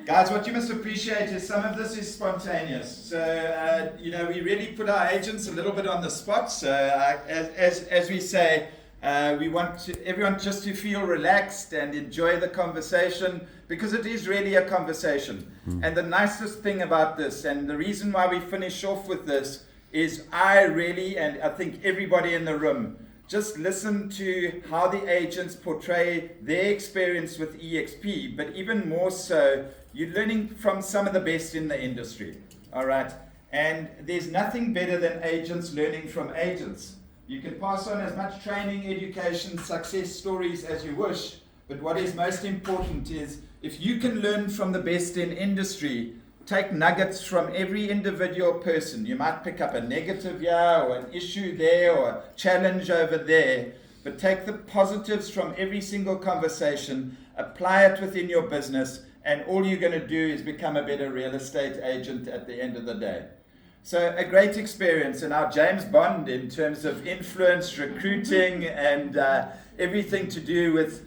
Guys, what you must appreciate is some of this is spontaneous. So, we really put our agents a little bit on the spot. So, as we say, we want everyone just to feel relaxed and enjoy the conversation, because it is really a conversation. And the nicest thing about this, and the reason why we finish off with this, is I really, and I think everybody in the room, just listen to how the agents portray their experience with EXP, but even more so, you're learning from some of the best in the industry, all right? And there's nothing better than agents learning from agents. You can pass on as much training, education, success stories as you wish, but what is most important is if you can learn from the best in industry, take nuggets from every individual person. You might pick up a negative here, or an issue there, or a challenge over there, but take the positives from every single conversation, apply it within your business, and all you're going to do is become a better real estate agent at the end of the day. So a great experience, and our James Bond in terms of influence, recruiting, and everything to do with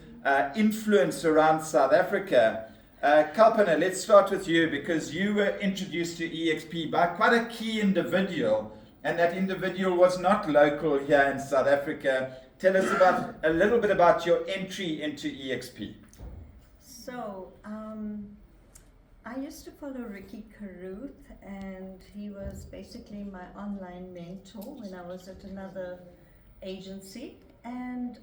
influence around South Africa. Kalpana, let's start with you, because you were introduced to EXP by quite a key individual, and that individual was not local here in South Africa. Tell us a little bit about your entry into EXP. So, I used to follow Ricky Caruth, and he was basically my online mentor when I was at another agency. And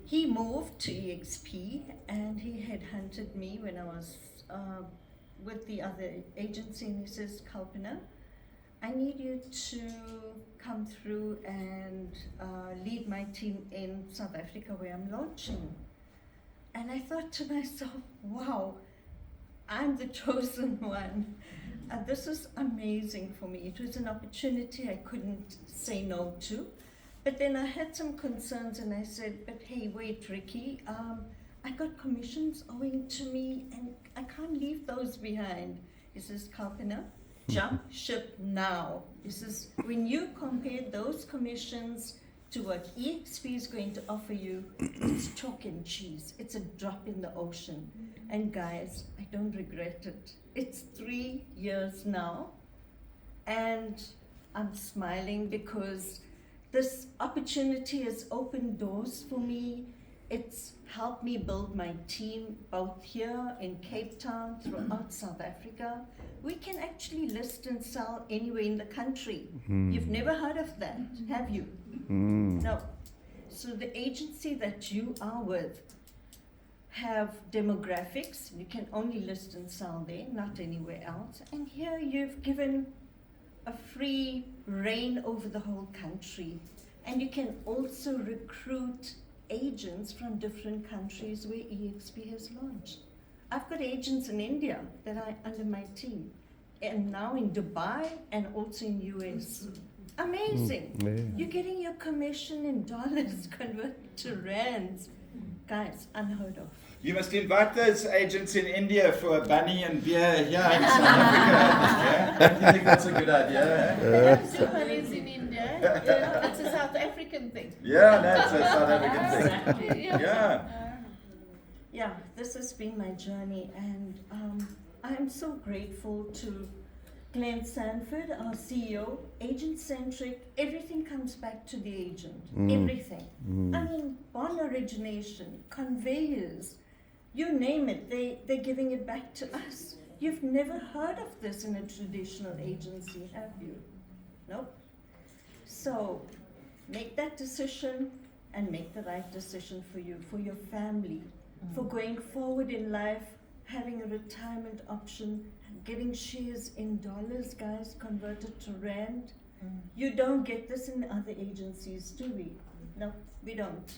he moved to EXP, and he had hunted me when I was with the other agency, and he says, Kalpana, I need you to come through and lead my team in South Africa where I'm launching. And I thought to myself, wow, I'm the chosen one. This is amazing for me. It was an opportunity I couldn't say no to. But then I had some concerns, and I said, but hey, wait, Ricky, I got commissions owing to me, and I can't leave those behind. He says, Kalpana, jump ship now. He says, when you compare those commissions to what EXP is going to offer you, it's chalk and cheese. It's a drop in the ocean. And guys, I don't regret it. It's 3 years now, and I'm smiling because this opportunity has opened doors for me. It's helped me build my team both here in Cape Town, throughout South Africa. We can actually list and sell anywhere in the country. You've never heard of that, have you? No. So the agency that you are with have demographics. You can only list and sell there, not anywhere else. And here you've given a free reign over the whole country. And you can also recruit agents from different countries where EXP has launched. I've got agents in India that are under my team, and now in Dubai and also in US. Amazing. You're getting your commission in dollars converted to rands. Guys, unheard of. You must invite those agents in India for a bunny and beer here in South Africa. Don't you think that's a good idea? They have two bunnies in India. It's a South African thing. Yeah, that's a South African thing. Exactly. Yeah, this has been my journey, and I'm so grateful to Glenn Sanford, our CEO, agent-centric. Everything comes back to the agent. Everything. I mean, bond origination, conveyors, you name it, they're giving it back to us. You've never heard of this in a traditional agency, have you? Nope. So make that decision, and make the right decision for you, for your family, for going forward in life, having a retirement option, getting shares in dollars, guys, converted to rand. You don't get this in other agencies, do we? No, we don't.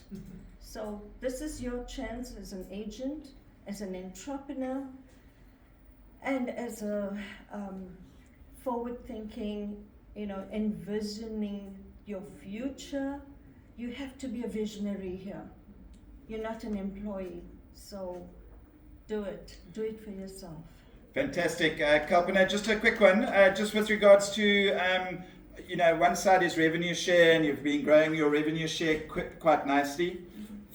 So this is your chance as an agent, as an entrepreneur, and as a forward-thinking, envisioning your future. You have to be a visionary here. You're not an employee, so do it for yourself. Fantastic. Kalpana, just a quick one, just with regards to, one side is revenue share, and you've been growing your revenue share quite nicely.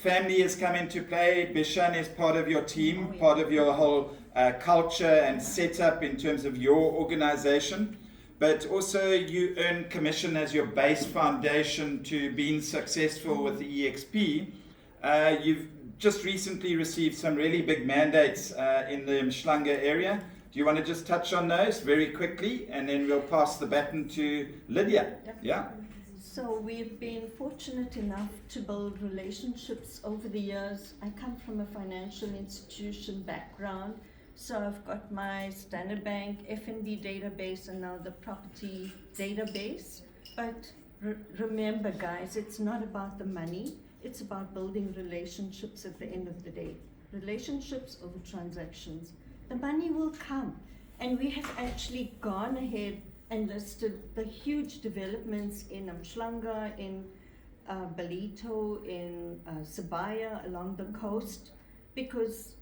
family has come into play. Bishan is part of your team, part of your whole culture and setup in terms of your organization. But also you earn commission as your base foundation to being successful with the EXP. You've just recently received some really big mandates in the Mhlanga area. Do you want to just touch on those very quickly, and then we'll pass the baton to Lydia? Yeah. So we've been fortunate enough to build relationships over the years. I come from a financial institution background, so I've got my Standard Bank FNB database and now the property database. But remember, guys, it's not about the money. It's about building relationships at the end of the day. Relationships over transactions. The money will come. And we have actually gone ahead and listed the huge developments in Mhlanga, in Balito, in Sibaya, along the coast. Because,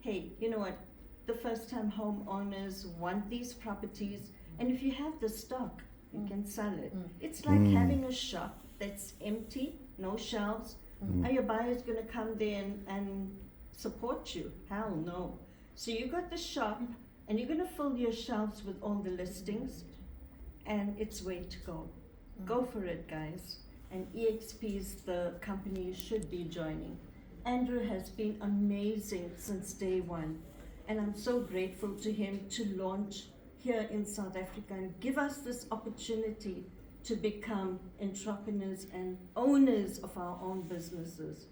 hey, you know what? The first-time homeowners want these properties. And if you have the stock, you can sell it. It's like having a shop that's empty, no shelves. Are your buyers going to come there and support you? Hell no. So you got the shop, and you're going to fill your shelves with all the listings, and it's way to go. Go for it, guys. And EXP is the company you should be joining. Andrew has been amazing since day one, and I'm so grateful to him to launch here in South Africa and give us this opportunity to become entrepreneurs and owners of our own businesses.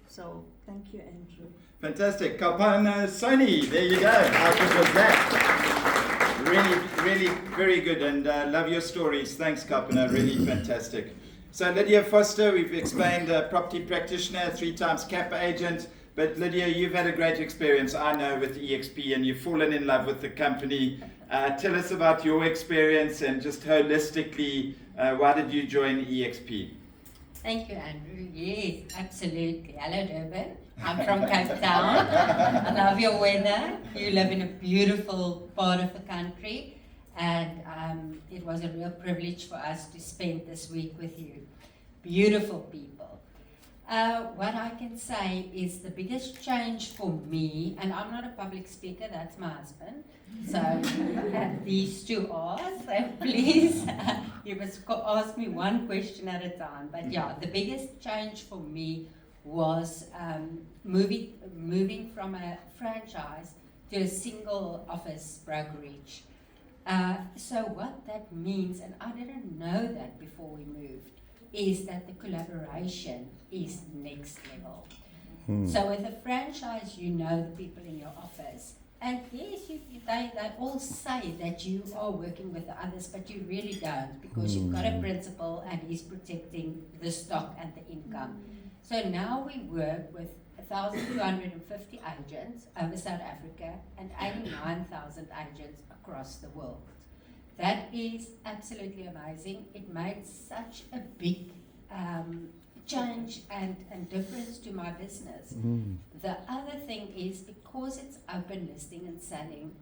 So, thank you, Andrew. Fantastic. Kapana Sony, there you go. How good was that? Really, very good, and love your stories. Thanks, Kapana. Really fantastic. So, Lydia Foster, we've explained property practitioner, 3 times CAP agent. But Lydia, you've had a great experience, I know, with EXP, and you've fallen in love with the company. Tell us about your experience and just holistically, why did you join EXP? Thank you, Andrew. Yes, absolutely. Hello, Durban. I'm from Cape Town. I love your weather. You live in a beautiful part of the country, and it was a real privilege for us to spend this week with you. Beautiful people. What I can say is the biggest change for me, and I'm not a public speaker, that's my husband, so these two are, so please, you must ask me one question at a time. But yeah, the biggest change for me was moving from a franchise to a single office brokerage. So what that means, and I didn't know that before we moved, is that the collaboration is next level. So with a franchise, you know the people in your office. And yes, they all say that you are working with the others, but you really don't, because you've got a principal and he's protecting the stock and the income. So now we work with 1,250 agents over South Africa and 89,000 agents across the world. That is absolutely amazing. It made such a big change and difference to my business. The other thing is, because it's open listing and selling,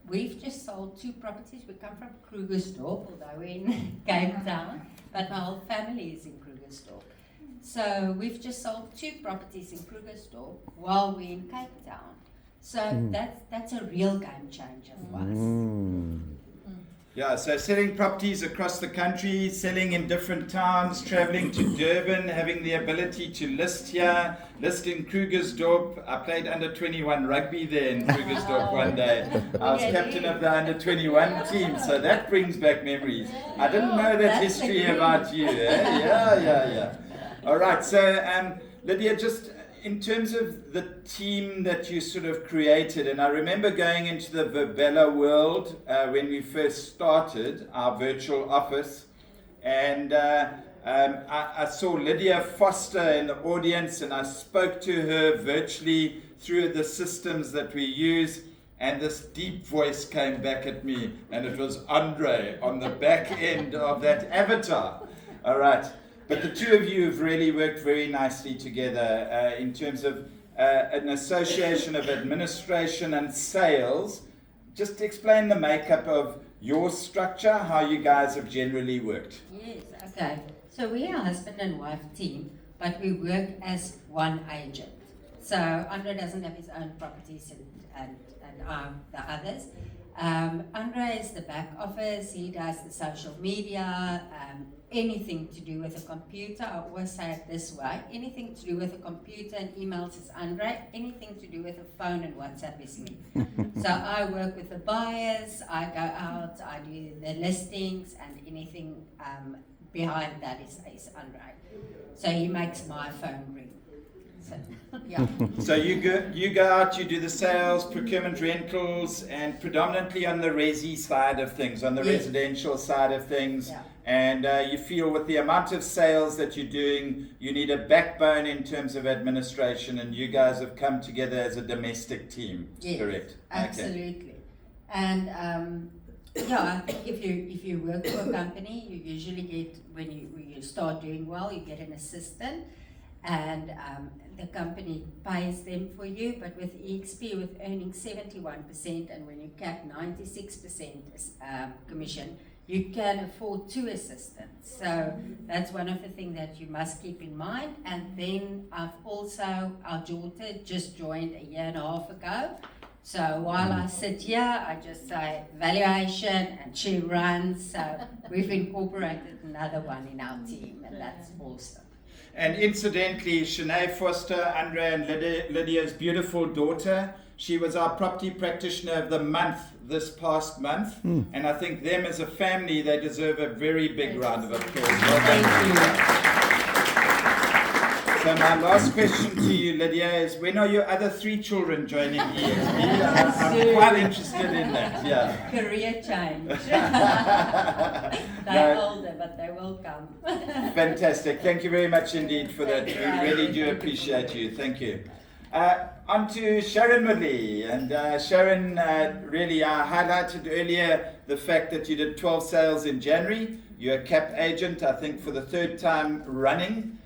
we've just sold 2 properties. We come from Krugersdorp, although we're in Cape Town, but my whole family is in Krugersdorp. So we've just sold 2 properties in Krugersdorp while we're in Cape Town. So that's a real game changer for us. Yeah, so selling properties across the country, selling in different towns, traveling to Durban, having the ability to list here, list in Krugersdorp. I played under 21 rugby there in Krugersdorp one day. I was captain of the under 21 team, so that brings back memories. I didn't know that history about you. Eh? Yeah. All right, so Lydia, just in terms of the team that you sort of created, and I remember going into the Verbella world when we first started our virtual office, and I saw Lydia Foster in the audience, and I spoke to her virtually through the systems that we use, and this deep voice came back at me, and it was Andre on the back end of that avatar. All right. But the two of you have really worked very nicely together in terms of an association of administration and sales. Just explain the makeup of your structure, how you guys have generally worked. Yes, okay. So we are a husband and wife team, but we work as one agent. So Andre doesn't have his own properties and the others. Andre is the back office, he does the social media, anything to do with a computer. I always say it this way, anything to do with a computer and emails is Andre, anything to do with a phone and WhatsApp is me. So I work with the buyers, I go out, I do the listings, and anything behind that is Andre. So he makes my phone ring. So, yeah. So you go out, you do the sales, procurement, rentals, and predominantly on the resi side of things, on the residential side of things. Yeah. And you feel with the amount of sales that you're doing, you need a backbone in terms of administration, and you guys have come together as a domestic team, Yes, correct? absolutely. Okay. And I think if you work for a company, you usually get, when you start doing well, you get an assistant, and the company pays them for you. But with EXP, with earning 71%, and when you cap 96% commission, you can afford 2 assistants. So that's one of the things that you must keep in mind. And then our daughter just joined a year and a half ago. So while I sit here, I just say valuation, and she runs. So we've incorporated another one in our team, and that's awesome. And incidentally, Shanae Foster, Andre and Lydia's beautiful daughter, she was our property practitioner of the month this past month. And I think them as a family, they deserve a very big round of applause. Well done. Thank you. So my last question to you, Lydia, is when are your other 3 children joining EXP? I'm quite interested in that, yeah. Career change. They're older, but they will come. Fantastic. Thank you very much indeed for that. We really do appreciate you. Thank you. On to Sharon Woodley. And Sharon, really, I highlighted earlier the fact that you did 12 sales in January. You're a cap agent, I think, for the 3rd time running.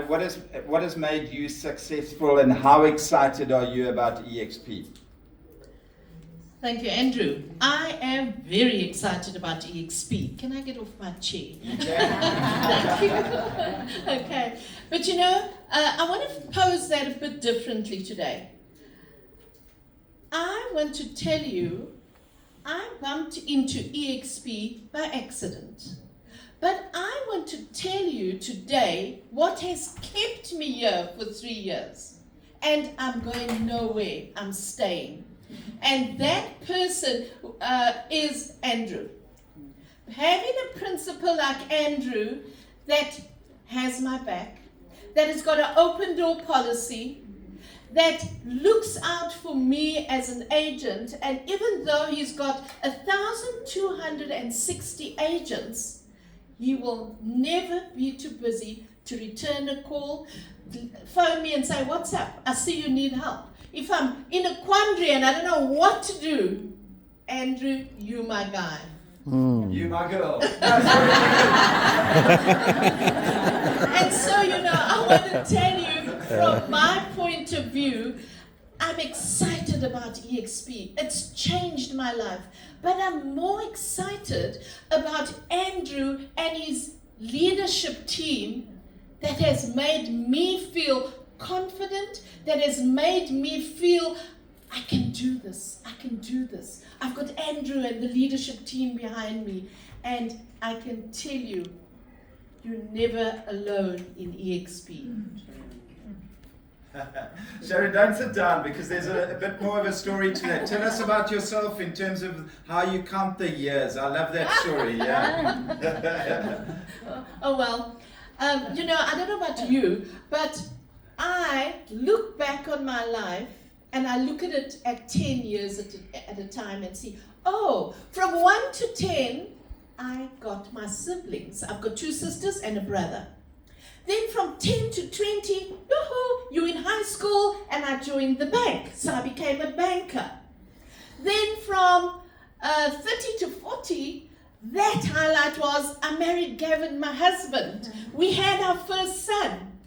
What has made you successful, and how excited are you about EXP? Thank you, Andrew. I am very excited about EXP. Can I get off my chair? Thank you. Okay. But you know, I want to pose that a bit differently today. I want to tell you, I bumped into EXP by accident. But I want to tell you today what has kept me here for 3 years. And I'm going nowhere. I'm staying. And that person is Andrew. Having a principal like Andrew that has my back, that has got an open door policy, that looks out for me as an agent, and even though he's got 1,260 agents, he will never be too busy to return a call, phone me and say, "What's up? I see you need help." If I'm in a quandary and I don't know what to do, Andrew, you my guy. You my girl. And so, you know, I want to tell you from my point of view, I'm excited about EXP. It's changed my life. But I'm more excited about Andrew and his leadership team that has made me feel confident, that has made me feel I can do this, I can do this. I've got Andrew and the leadership team behind me, and I can tell you, you're never alone in EXP. Sharon, don't sit down, because there's a bit more of a story to that. Tell us about yourself in terms of how you count the years. I love that story, yeah. Oh, well, you know, I don't know about you, but I look back on my life and I look at it at 10 years at a time and see, oh, from 1 to 10, I got my siblings. I've got 2 sisters and a brother. Then from 10 to 20, yoo-hoo, you're in high school, and I joined the bank, so I became a banker. Then from 30 to 40, that highlight was I married Gavin, my husband. We had our first son.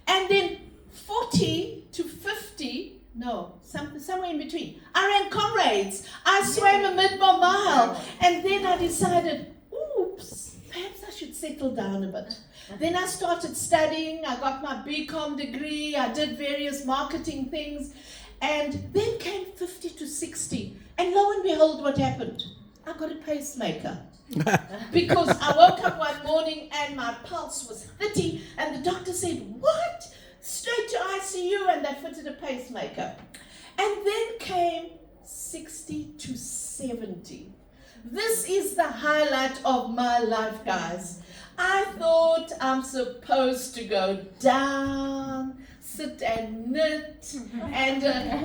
And then 40 to 50, no, somewhere in between, I ran comrades. I swam a mid-mile, and then I decided, oops, perhaps I should settle down a bit. Then I started studying, I got my BCom degree, I did various marketing things, and then came 50 to 60. And lo and behold, what happened? I got a pacemaker. Because I woke up one morning and my pulse was 30, and the doctor said, what? Straight to ICU, and they fitted a pacemaker. And then came 60 to 70. This is the highlight of my life, guys. I thought I'm supposed to go down, sit and knit, and I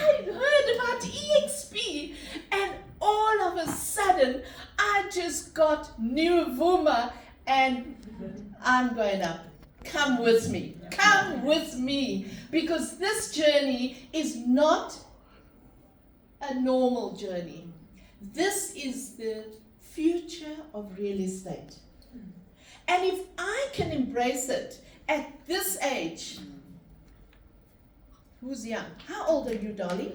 heard about EXP, and all of a sudden I just got new Vuma, and I'm going up. Come with me, because this journey is not a normal journey. This is the future of real estate. And if I can embrace it at this age, who's young? How old are you, Dolly?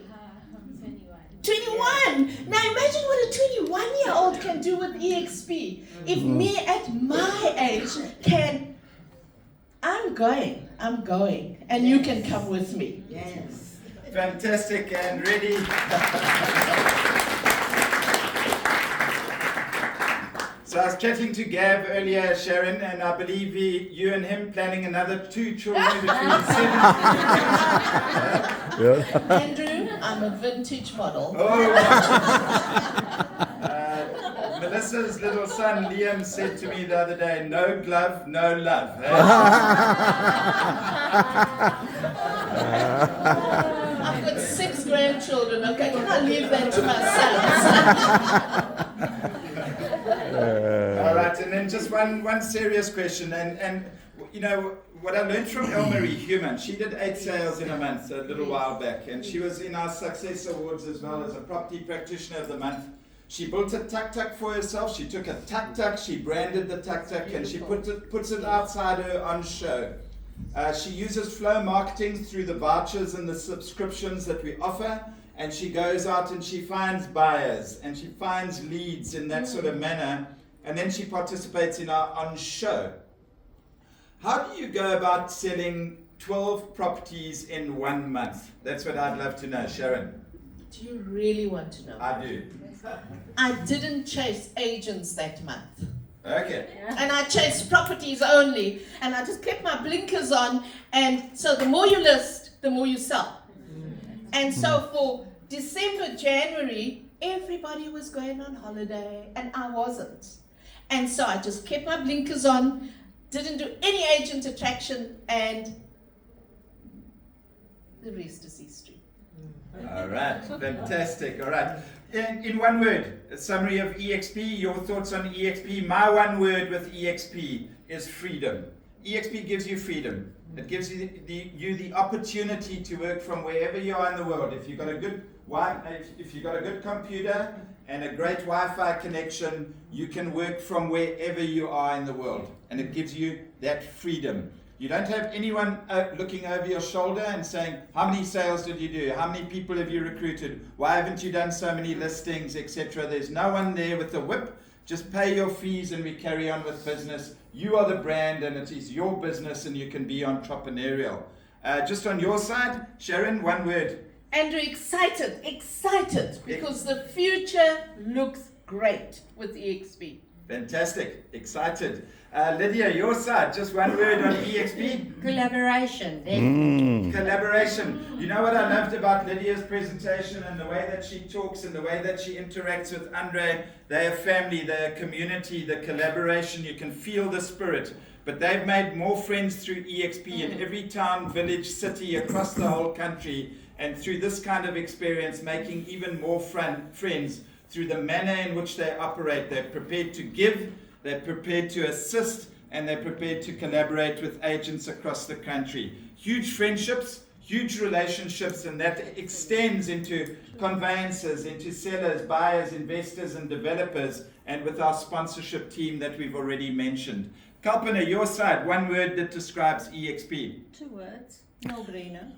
21! Now imagine what a 21-year-old can do with EXP. If me at my age can, I'm going, and you can come with me. Yes. Fantastic and ready. So I was chatting to Gav earlier, Sharon, and I believe you and him planning another 2 children between 7. Andrew, I'm a vintage model. Oh, Melissa's little son Liam said to me the other day, no glove, no love. I've got 6 grandchildren, okay, can I leave that to my sons? All right, and then just one serious question, and you know, what I learned from Elmarie Human, she did 8 sales in a month a little while back, and she was in our Success Awards as well as a Property Practitioner of the Month. She built a tuk-tuk for herself. She took a tuk-tuk, she branded the tuk-tuk, and she puts it outside her on show. She uses flow marketing through the vouchers and the subscriptions that we offer, and she goes out and she finds buyers and she finds leads in that sort of manner, and then she participates in our on show. How do you go about selling 12 properties in 1 month? That's what I'd love to know, Sharon. Do you really want to know? I do. I didn't chase agents that month. Okay. And I chased properties only, and I just kept my blinkers on, and so the more you list, the more you sell. And so for December, January, everybody was going on holiday, and I wasn't. And so I just kept my blinkers on, didn't do any agent attraction, and the rest is history. All right, fantastic. All right. In one word, a summary of EXP, your thoughts on EXP. My one word with EXP is freedom. EXP gives you freedom. It gives you the opportunity to work from wherever you are in the world. If you've got a good computer and a great Wi-Fi connection, you can work from wherever you are in the world. And it gives you that freedom. You don't have anyone looking over your shoulder and saying, how many sales did you do? How many people have you recruited? Why haven't you done so many listings, etc.? There's no one there with a whip. Just pay your fees and we carry on with business. You are the brand and it is your business and you can be entrepreneurial. Just on your side, Sharon, one word. Andrew, excited, because the future looks great with EXP. Fantastic, excited. Lydia, your side, just one word on EXP. Collaboration. Collaboration. You know what I loved about Lydia's presentation and the way that she talks and the way that she interacts with Andre? They're a family, they're a community, the collaboration, you can feel the spirit. But they've made more friends through EXP in every town, village, city, across the whole country. And through this kind of experience, making even more friends through the manner in which they operate. They're prepared to give, they're prepared to assist, and they're prepared to collaborate with agents across the country. Huge friendships, huge relationships, and that extends into conveyancers, into sellers, buyers, investors, and developers, and with our sponsorship team that we've already mentioned. Kalpana, your side, one word that describes EXP. 2 words. No-brainer.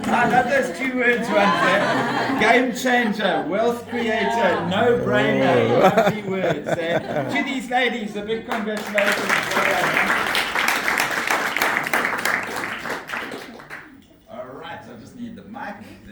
I I love those 2 words right there. Game changer, wealth creator, no-brainer. Lovely words. To these ladies, a big congratulations. Well done. All right, I just need the mic.